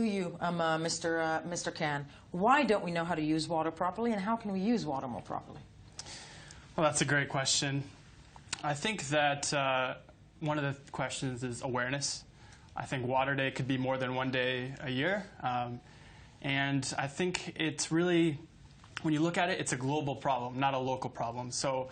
Mr. Cahn, why don't we know how to use water properly, and how can we use water more properly? Well, that's a great question. I think that one of the questions is awareness. I think Water Day could be more than one day a year. And I think it's really, when you look at it, it's a global problem, not a local problem. So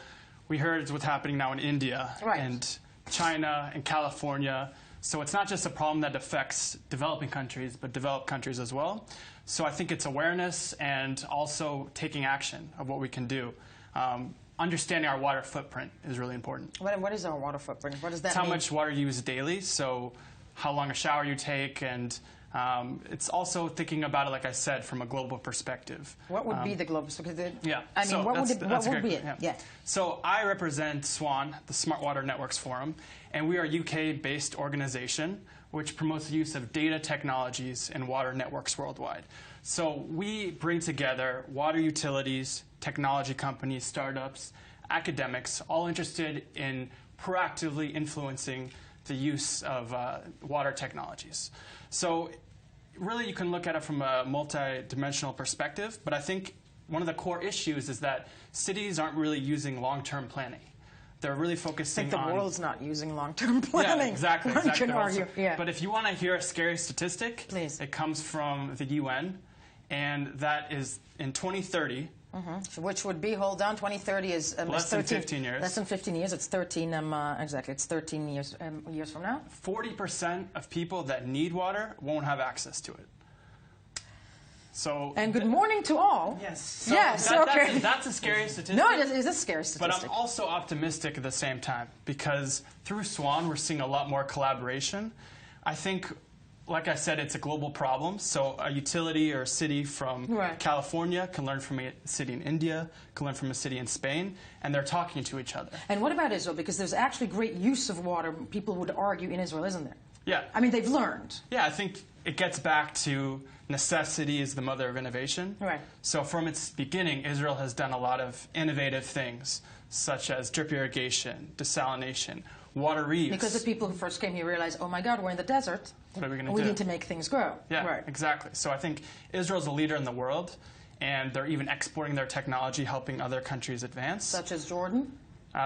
we heard what's happening now in India and China and California. So it's not just a problem that affects developing countries, but developed countries as well. So I think it's awareness and also taking action of what we can do. Understanding our water footprint is really important. What is our water footprint? What does that mean? It's how much water you use daily, so how long a shower you take, and it's also thinking about it, like I said, from a global perspective. What would be the global perspective? Yeah. I mean, what would be it? Yeah. So I represent SWAN, the Smart Water Networks Forum, and we are a UK-based organization which promotes the use of data technologies in water networks worldwide. So we bring together water utilities, technology companies, startups, academics, all interested in proactively influencing the use of water technologies. So really you can look at it from a multi-dimensional perspective, but I think one of the core issues is that cities aren't really using long-term planning. They're really focusing on... I think the world's not using long-term planning. Yeah, exactly. One can argue. Yeah. But if you want to hear a scary statistic, please. It comes from the UN, and that is in 2030... So which would be, hold on, 2030 is less than 15 years. Less than 15 years. It's 13. Exactly. It's 13 years from now. 40% of people that need water won't have access to it. So. And good morning to all. Yes. So yes. That's a scary statistic. No, it is a scary statistic. But I'm also optimistic at the same time because through SWAN we're seeing a lot more collaboration. I think. Like I said, it's a global problem. So a utility or a city from California can learn from a city in India, can learn from a city in Spain, and they're talking to each other. And what about Israel? Because there's actually great use of water, people would argue, in Israel, isn't there? Yeah. I mean, they've learned. Yeah, I think it gets back to necessity is the mother of innovation. Right. So from its beginning, Israel has done a lot of innovative things, such as drip irrigation, desalination, water reuse. Because the people who first came here realized, oh my God, we're in the desert. What are we going to do? We need to make things grow. Yeah, exactly. So I think Israel's a leader in the world, and they're even exporting their technology, helping other countries advance. Such as Jordan?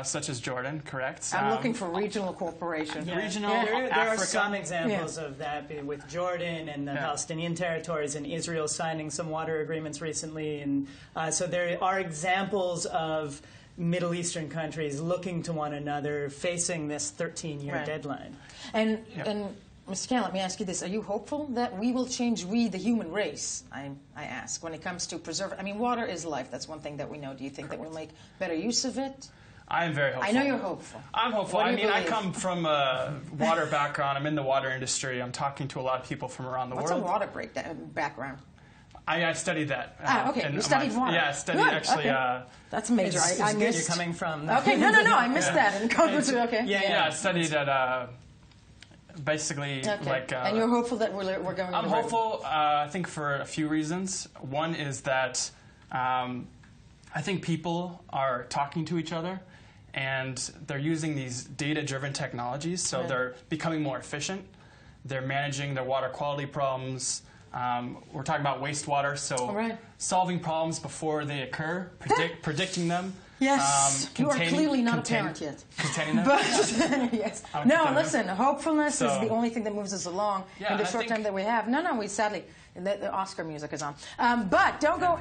Such as Jordan, correct. I'm looking for regional cooperation. Yeah. Regional, there are some examples of that with Jordan and the Palestinian territories, and Israel signing some water agreements recently. And so there are examples of Middle Eastern countries looking to one another, facing this 13-year deadline. And Mr. Cahn, let me ask you this. Are you hopeful that we will change, we, the human race, I ask, when it comes to preserve? I mean, water is life. That's one thing that we know. Do you think that we'll make better use of it? I am very hopeful. I know you're hopeful. I'm hopeful. I mean, I come from a water background. I'm in the water industry. I'm talking to a lot of people from around the world. What's a water background? I studied that. Okay. You studied water. Yeah, I studied actually. That's major. I missed. You're coming from. Okay, no, I missed that. Okay. Yeah, I studied at basically like. And you're hopeful that we're going. I'm hopeful. I think for a few reasons. One is that I think people are talking to each other, and they're using these data-driven technologies, so they're becoming more efficient. They're managing their water quality problems. We're talking about wastewater, so solving problems before they occur, predicting them. Yes, you are clearly not a parent yet. Containing them. But, yes. No, listen, hopefulness is the only thing that moves us along in the short time that we have. No, we sadly, the Oscar music is on. But don't go